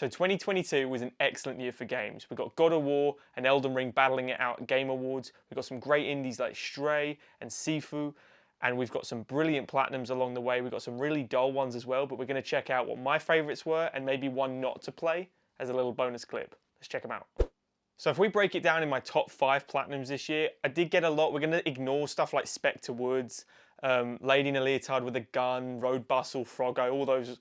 So 2022 was an excellent year for games. We got God of War and Elden Ring battling it out at Game Awards. We got some great indies like Stray and Sifu, and we've got some brilliant platinums along the way. We've got some really dull ones as well, but we're going to check out what my favorites were and maybe one not to play as a little bonus clip. Let's check them out. So if we break it down in my top 5 platinums this year, I did get a lot. We're going to ignore stuff like Spectre Woods, Lady in a Leotard with a Gun, Road Bustle, Froggo, all those,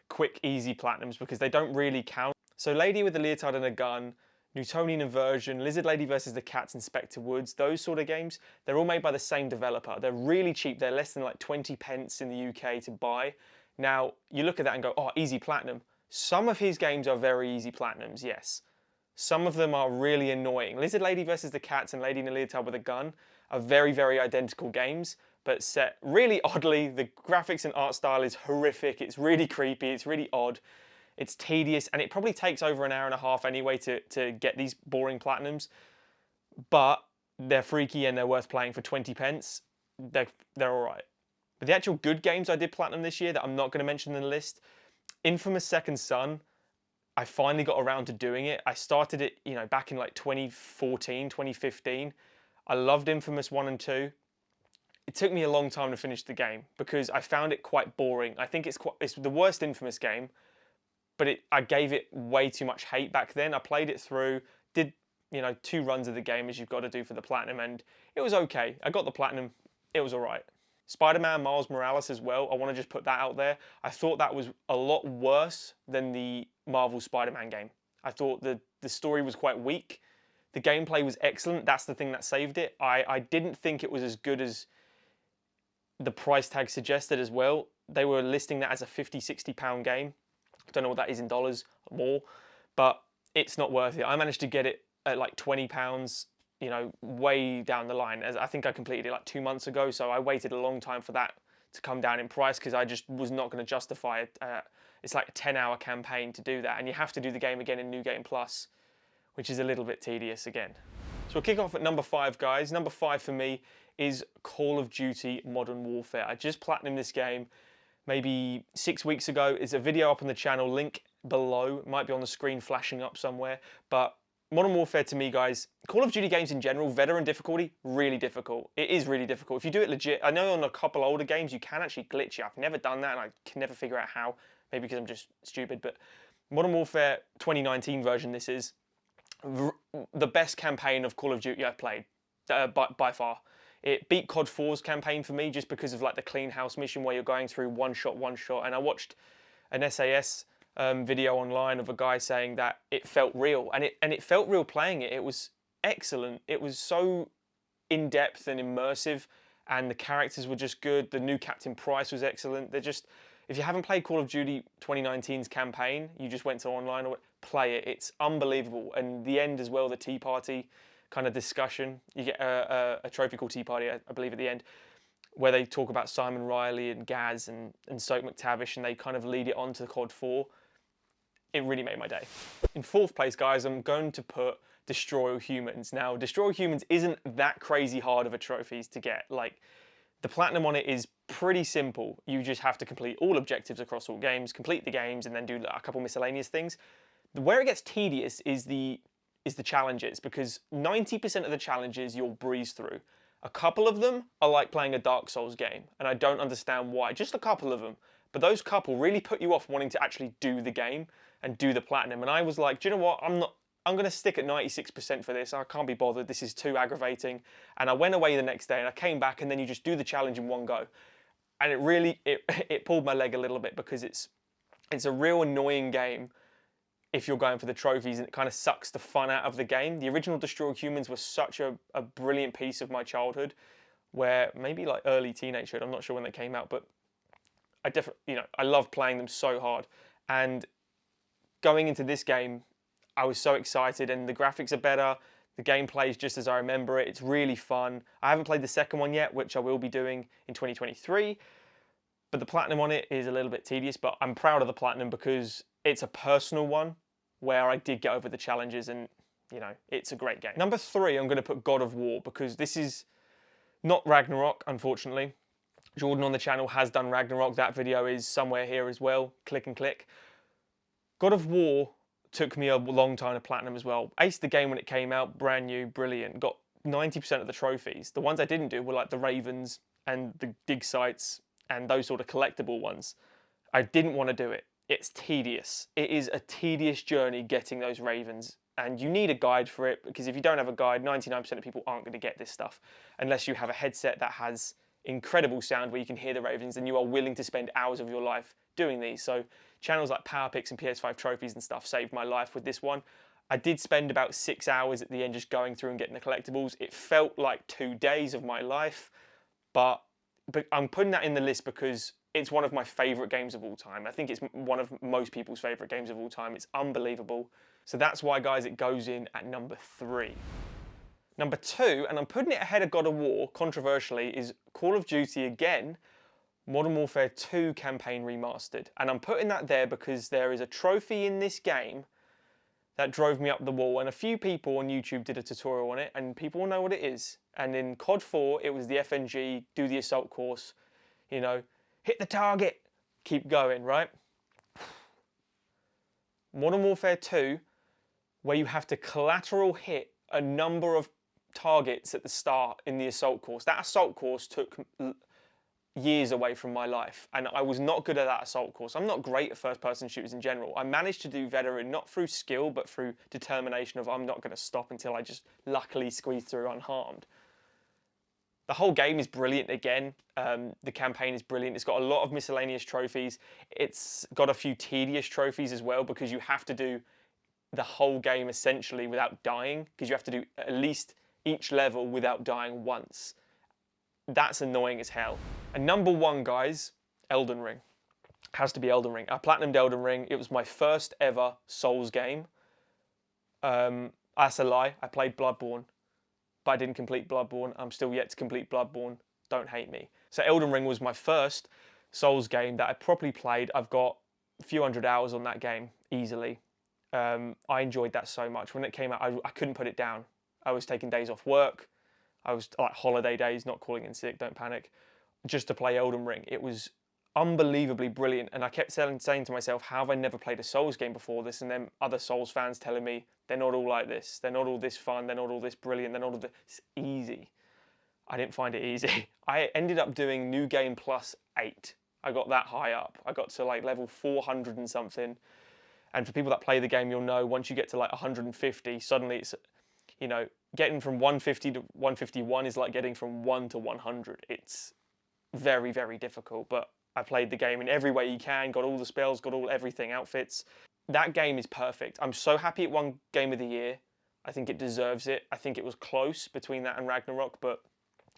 quick, easy platinums because they don't really count. So Lady with a Leotard and a Gun, Newtonian Inversion, Lizard Lady versus the Cats and Spectre Woods, those sort of games, they're all made by the same developer. They're really cheap. They're less than like 20 pence in the UK to buy. Now, you look at that and go, oh, easy platinum. Some of his games are very easy platinums, yes. Some of them are really annoying. Lizard Lady versus the Cats and Lady in a Leotard with a Gun are very, very identical games, but set really oddly. The graphics and art style is horrific. It's really creepy. It's really odd. It's tedious, and it probably takes over an hour and a half anyway to get these boring platinums. But they're freaky and they're worth playing for 20 pence. They're all right. But the actual good games I did platinum this year that I'm not going to mention in the list, Infamous Second Son. I finally got around to doing it. I started it, back in like 2014, 2015. I loved Infamous 1 and 2. It took me a long time to finish the game because I found it quite boring. I think it's the worst Infamous game, but I gave it way too much hate back then. I played it through, did 2 runs of the game as you've got to do for the platinum, and it was okay. I got the platinum. It was all right. Spider-Man Miles Morales as well. I want to just put that out there. I thought that was a lot worse than the Marvel Spider-Man game. I thought the story was quite weak. The gameplay was excellent. That's the thing that saved it. I didn't think it was as good as the price tag suggested as well. They were listing that as a £50-60 game. I don't know what that is in dollars or more, but it's not worth it. I managed to get it at like £20, way down the line. As I think I completed it like 2 months ago, so I waited a long time for that to come down in price because I just was not going to justify it. It's like a 10-hour campaign to do that, and you have to do the game again in New Game Plus, which is a little bit tedious again. So we'll kick off at number 5, guys. Number 5 for me is Call of Duty Modern Warfare. I just platinumed this game maybe 6 weeks ago. There's a video up on the channel, link below. It might be on the screen flashing up somewhere. But Modern Warfare to me, guys, Call of Duty games in general, veteran difficulty, really difficult. It is really difficult. If you do it legit, I know on a couple older games you can actually glitch it. I've never done that and I can never figure out how. Maybe because I'm just stupid. But Modern Warfare 2019 version, this is the best campaign of Call of Duty I've played, by far. It beat COD 4's campaign for me just because of like the clean house mission where you're going through one shot, and I watched an SAS video online of a guy saying that it felt real, and it felt real playing it. It was excellent. It was so in-depth and immersive, and the characters were just good. The new Captain Price was excellent. If you haven't played Call of Duty 2019's campaign, you just went to online or play it. It's unbelievable. And the end as well, the Tea Party kind of discussion. You get a trophy called Tea Party, I believe, at the end, where they talk about Simon Riley and Gaz and Soak McTavish, and they kind of lead it on to COD 4. It really made my day. In 4th place, guys, I'm going to put Destroy All Humans. Now, Destroy All Humans isn't that crazy hard of a trophy to get. Like, the platinum on it is pretty simple. You just have to complete all objectives across all games, complete the games, and then do a couple miscellaneous things. Where it gets tedious is the challenges, because 90% of the challenges you'll breeze through. A couple of them are like playing a Dark Souls game, and I don't understand why. Just a couple of them. But those couple really put you off wanting to actually do the game and do the platinum. And I was like, do you know what? I'm going to stick at 96% for this. I can't be bothered. This is too aggravating. And I went away the next day and I came back, and then you just do the challenge in one go. And it really, it pulled my leg a little bit because it's a real annoying game if you're going for the trophies, and it kind of sucks the fun out of the game. The original Destroy All Humans was such a brilliant piece of my childhood, where maybe like early teenagehood, I'm not sure when they came out, but I definitely, I love playing them so hard. And going into this game, I was so excited, and the graphics are better. The gameplay is just as I remember it. It's really fun. I haven't played the second one yet, which I will be doing in 2023. But the platinum on it is a little bit tedious, but I'm proud of the platinum because it's a personal one where I did get over the challenges, and, it's a great game. Number 3, I'm going to put God of War, because this is not Ragnarok, unfortunately. Jordan on the channel has done Ragnarok. That video is somewhere here as well. Click and click. God of War took me a long time to platinum as well. Aced the game when it came out, brand new, brilliant. Got 90% of the trophies. The ones I didn't do were like the Ravens and the dig sites and those sort of collectible ones. I didn't want to do it. It's tedious. It is a tedious journey getting those Ravens. And you need a guide for it, because if you don't have a guide, 99% of people aren't going to get this stuff. Unless you have a headset that has incredible sound where you can hear the Ravens and you are willing to spend hours of your life doing these. So channels like PowerPicks and PS5 Trophies and stuff saved my life with this one. I did spend about 6 hours at the end just going through and getting the collectibles. It felt like 2 days of my life, but I'm putting that in the list because it's one of my favourite games of all time. I think it's one of most people's favourite games of all time. It's unbelievable. So that's why, guys, it goes in at number 3. Number 2, and I'm putting it ahead of God of War, controversially, is Call of Duty again, Modern Warfare 2 Campaign Remastered. And I'm putting that there because there is a trophy in this game that drove me up the wall, and a few people on YouTube did a tutorial on it, and people will know what it is. And in COD 4, it was the FNG, do the assault course, you know, hit the target, keep going, right? Modern Warfare 2, where you have to collateral hit a number of targets at the start in the assault course. That assault course took years away from my life, and I was not good at that assault course. I'm not great at first-person shooters in general. I managed to do veteran not through skill, but through determination of I'm not going to stop until I just luckily squeeze through unharmed. The whole game is brilliant again. The campaign is brilliant. It's got a lot of miscellaneous trophies. It's got a few tedious trophies as well, because you have to do the whole game essentially without dying, because you have to do at least each level without dying once. That's annoying as hell. And number 1, guys, Elden Ring. Has to be Elden Ring. I platinumed Elden Ring. It was my first ever Souls game. That's a lie. I played Bloodborne, but I didn't complete Bloodborne. I'm still yet to complete Bloodborne. Don't hate me. So Elden Ring was my first Souls game that I properly played. I've got a few hundred hours on that game, easily. I enjoyed that so much. When it came out, I couldn't put it down. I was taking days off work. I was like holiday days, not calling in sick, don't panic, just to play Elden Ring. It was unbelievably brilliant, and I kept saying to myself, how have I never played a Souls game before this? And then other Souls fans telling me they're not all like this, they're not all this fun, they're not all this brilliant, they're not all this easy. I didn't find it easy. I ended up doing New Game Plus 8. I got that high up. I got to like level 400 and something. And for people that play the game, you'll know once you get to like 150, suddenly it's, you know, getting from 150 to 151 is like getting from 1 to 100. It's very, very difficult, but I played the game in every way you can, got all the spells, got everything, outfits. That game is perfect. I'm so happy it won Game of the Year. I think it deserves it. I think it was close between that and Ragnarok, but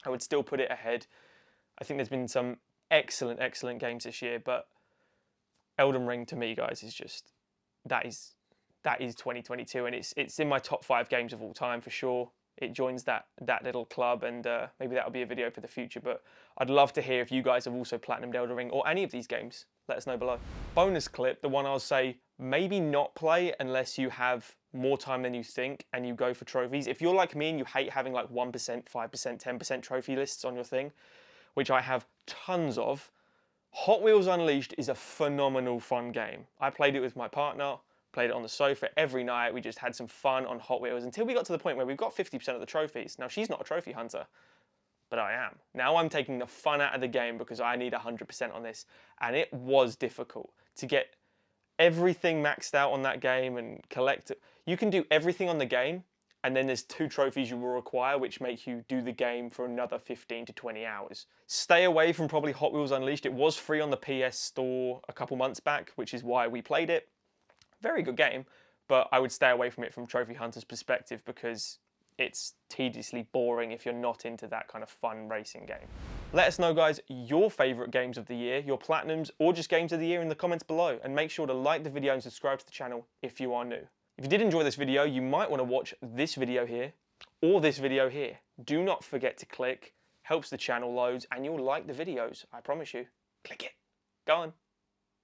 I would still put it ahead. I think there's been some excellent, excellent games this year, but Elden Ring to me, guys, is just, that is 2022, and it's in my top 5 games of all time for sure. It joins that little club, and maybe that'll be a video for the future, but I'd love to hear if you guys have also platinumed Elden Ring or any of these games. Let us know below. Bonus clip, the one I'll say maybe not play unless you have more time than you think and you go for trophies. If you're like me and you hate having like 1%, 5%, 10% trophy lists on your thing, which I have tons of, Hot Wheels Unleashed is a phenomenal fun game. I played it with my partner, played it on the sofa every night. We just had some fun on Hot Wheels until we got to the point where we've got 50% of the trophies. Now, she's not a trophy hunter, but I am. Now I'm taking the fun out of the game because I need 100% on this. And it was difficult to get everything maxed out on that game and collect it. You can do everything on the game, and then there's 2 trophies you will require, which make you do the game for another 15 to 20 hours. Stay away from probably Hot Wheels Unleashed. It was free on the PS Store a couple months back, which is why we played it. Very good game, but I would stay away from it from Trophy Hunter's perspective because it's tediously boring if you're not into that kind of fun racing game. Let us know, guys, your favourite games of the year, your platinums, or just games of the year in the comments below, and make sure to like the video and subscribe to the channel if you are new. If you did enjoy this video, you might want to watch this video here or this video here. Do not forget to click, helps the channel loads, and you'll like the videos, I promise you. Click it. Go on.